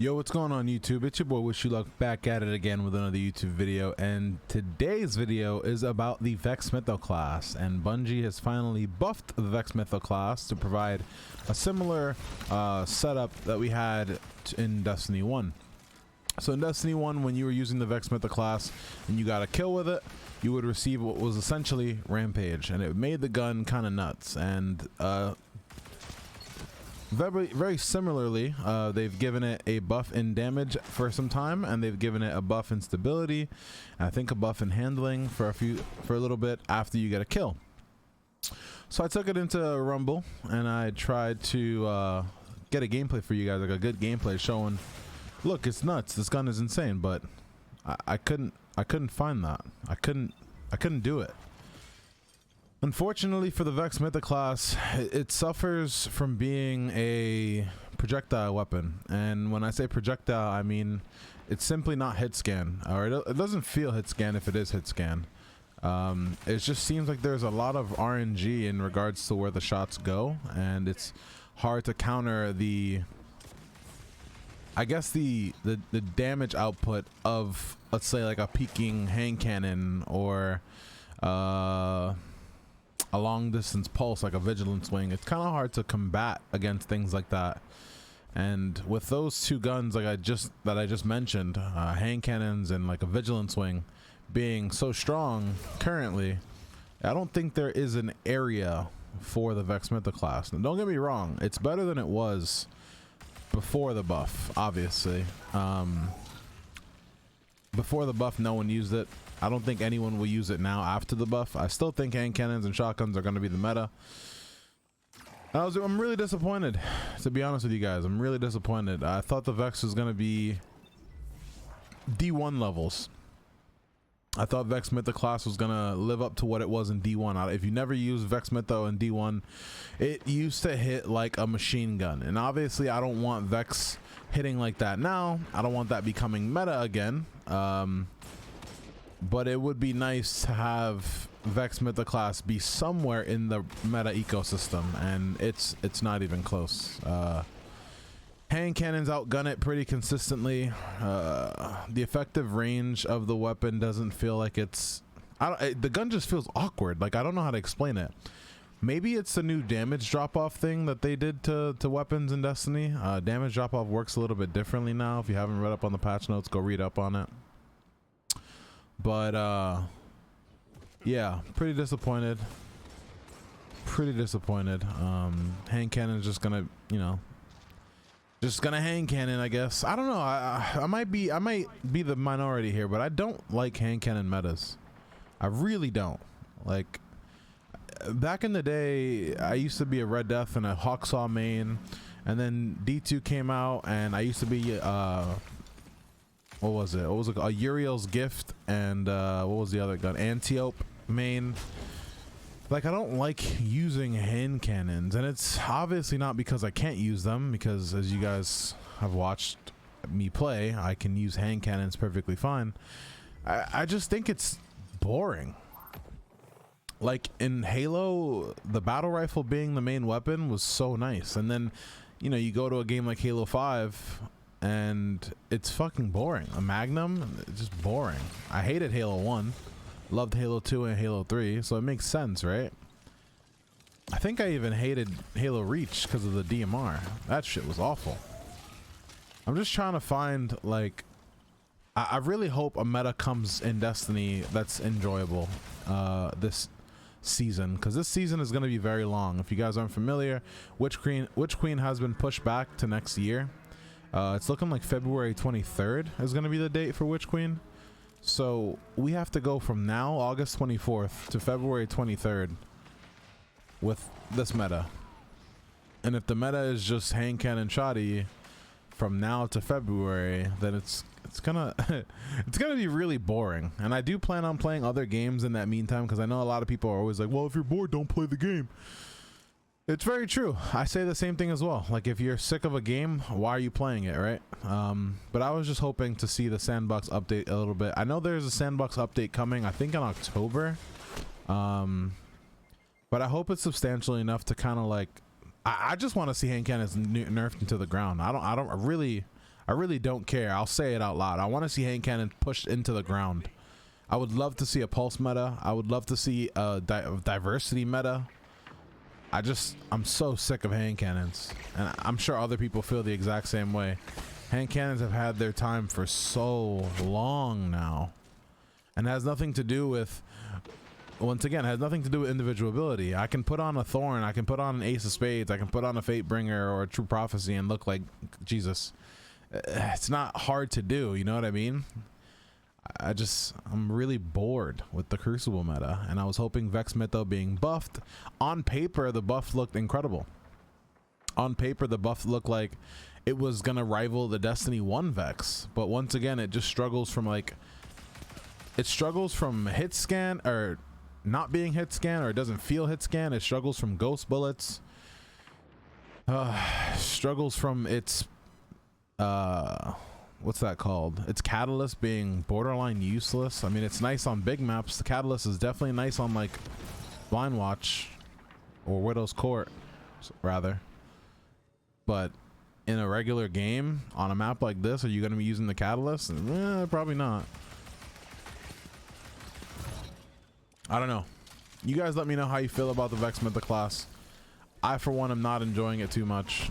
Yo, what's going on YouTube? It's your boy Wishyouluckk back at it again with another YouTube video, and today's video is about the VEX Mythoclast, and Bungie has finally buffed the VEX Mythoclast to provide a similar setup that we had in Destiny 1. So in Destiny 1, when you were using the VEX Mythoclast and you got a kill with it, you would receive what was essentially Rampage, and it made the gun kind of nuts. And very similarly, they've given it a buff in damage for some time, and they've given it a buff in stability, and I think a buff in handling for a little bit after you get a kill. So I took it into Rumble and I tried to get a gameplay for you guys, like a good gameplay showing, look, it's nuts, this gun is insane, but I couldn't find that. I couldn't do it. Unfortunately for the VEX Mythoclast, it suffers from being a projectile weapon, and when I say projectile, I mean it's simply not hit scan, or it doesn't feel hit scan if it is hit scan. It just seems like there's a lot of RNG in regards to where the shots go, and it's hard to counter the, I guess the damage output of, let's say, like a peeking hand cannon or a long distance pulse like a vigilance wing. It's kind of hard to combat against things like that. And with those two guns, like I just mentioned, hand cannons and like a vigilance wing being so strong currently, I don't think there is an area for the VEX Mythoclast. And don't get me wrong, it's better than it was before the buff, obviously. Before the buff, no one used it. I don't think anyone will use it now after the buff. I still think hand cannons and shotguns are going to be the meta. I'm really disappointed, to be honest with you guys. I'm really disappointed. I thought the VEX was going to be D1 levels. I thought VEX Mythoclast was going to live up to what it was in D1. If you never used VEX Mytho in D1, it used to hit like a machine gun. And obviously I don't want VEX hitting like that now. I don't want that becoming meta again. But it would be nice to have VEX Mythoclast be somewhere in the meta ecosystem, and it's not even close. Hand cannons outgun it pretty consistently. The effective range of the weapon doesn't feel like it's... the gun just feels awkward. Like, I don't know how to explain it. Maybe it's the new damage drop-off thing that they did to weapons in Destiny. Damage drop-off works a little bit differently now. If you haven't read up on the patch notes, go read up on it. But yeah, pretty disappointed. Hand cannon is just gonna, you know, hand cannon, I guess. I don't know. I might be the minority here, but I don't like hand cannon metas. I really don't. Like, back in the day, I used to be a Red Death and a Hawksaw main, and then D2 came out, and I used to be what was it? A Uriel's Gift, and what was the other gun? Antiope main. Like, I don't like using hand cannons, and it's obviously not because I can't use them, because as you guys have watched me play, I can use hand cannons perfectly fine. I just think it's boring. Like in Halo, the battle rifle being the main weapon was so nice, and then, you know, you go to a game like Halo 5 and it's fucking boring. A Magnum, it's just boring. I hated Halo 1, loved Halo 2 and Halo 3, so it makes sense, right? I think I even hated Halo Reach because of the DMR. That shit was awful. I'm just trying to find, like, I really hope a meta comes in Destiny that's enjoyable this season, because this season is going to be very long. If you guys aren't familiar, Witch Queen has been pushed back to next year. It's looking like February 23rd is going to be the date for Witch Queen. So we have to go from now, August 24th, to February 23rd with this meta. And if the meta is just hand cannon shoddy from now to February, then it's gonna it's gonna be really boring. And I do plan on playing other games in that meantime, because I know a lot of people are always like, well, if you're bored, don't play the game. It's very true. I say the same thing as well. Like, if you're sick of a game, why are you playing it, right? But I was just hoping to see the sandbox update a little bit. I know there's a sandbox update coming, I think in October. But I hope it's substantial enough to kind of like, I just want to see hand cannons nerfed into the ground. I I really don't care. I'll say it out loud. I want to see hand cannon pushed into the ground. I would love to see a pulse meta. I would love to see a diversity meta. I'm so sick of hand cannons, and I'm sure other people feel the exact same way. Hand cannons have had their time for so long now, and it has nothing to do with, once again, it has nothing to do with individual ability. I can put on a Thorn, I can put on an Ace of Spades, I can put on a Fatebringer or a True Prophecy and look like Jesus. It's not hard to do, you know what I mean? I'm really bored with the Crucible meta, and I was hoping Vex Mytho being buffed. On paper, the buff looked incredible. On paper, the buff looked like it was gonna rival the Destiny 1 Vex, but once again, it just struggles from hit scan, or not being hit scan, or it doesn't feel hit scan. It struggles from ghost bullets, struggles from its what's that called? Its catalyst being borderline useless. I mean, it's nice on big maps. The catalyst is definitely nice on like Blind Watch or Widow's Court, rather. But in a regular game on a map like this, are you going to be using the catalyst? Probably not. I don't know. You guys let me know how you feel about the Vex Mythoclast. I, for one, am not enjoying it too much.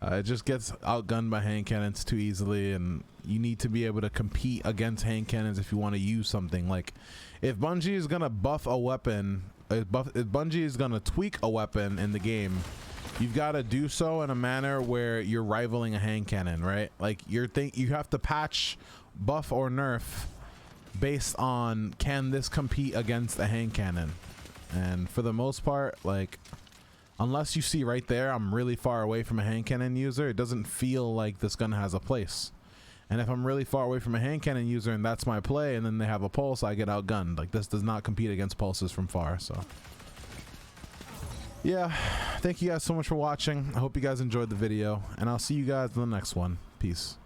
It just gets outgunned by hand cannons too easily, and you need to be able to compete against hand cannons if you want to use something. Like, if Bungie is gonna buff a weapon, if Bungie is gonna tweak a weapon in the game, you've got to do so in a manner where you're rivaling a hand cannon, right? Like, you have to patch, buff, or nerf based on, can this compete against a hand cannon? And for the most part, like, unless you see right there, I'm really far away from a hand cannon user, it doesn't feel like this gun has a place. And if I'm really far away from a hand cannon user and that's my play, and then they have a pulse, I get outgunned. Like, this does not compete against pulses from far. So yeah, thank you guys so much for watching. I hope you guys enjoyed the video, and I'll see you guys in the next one. Peace.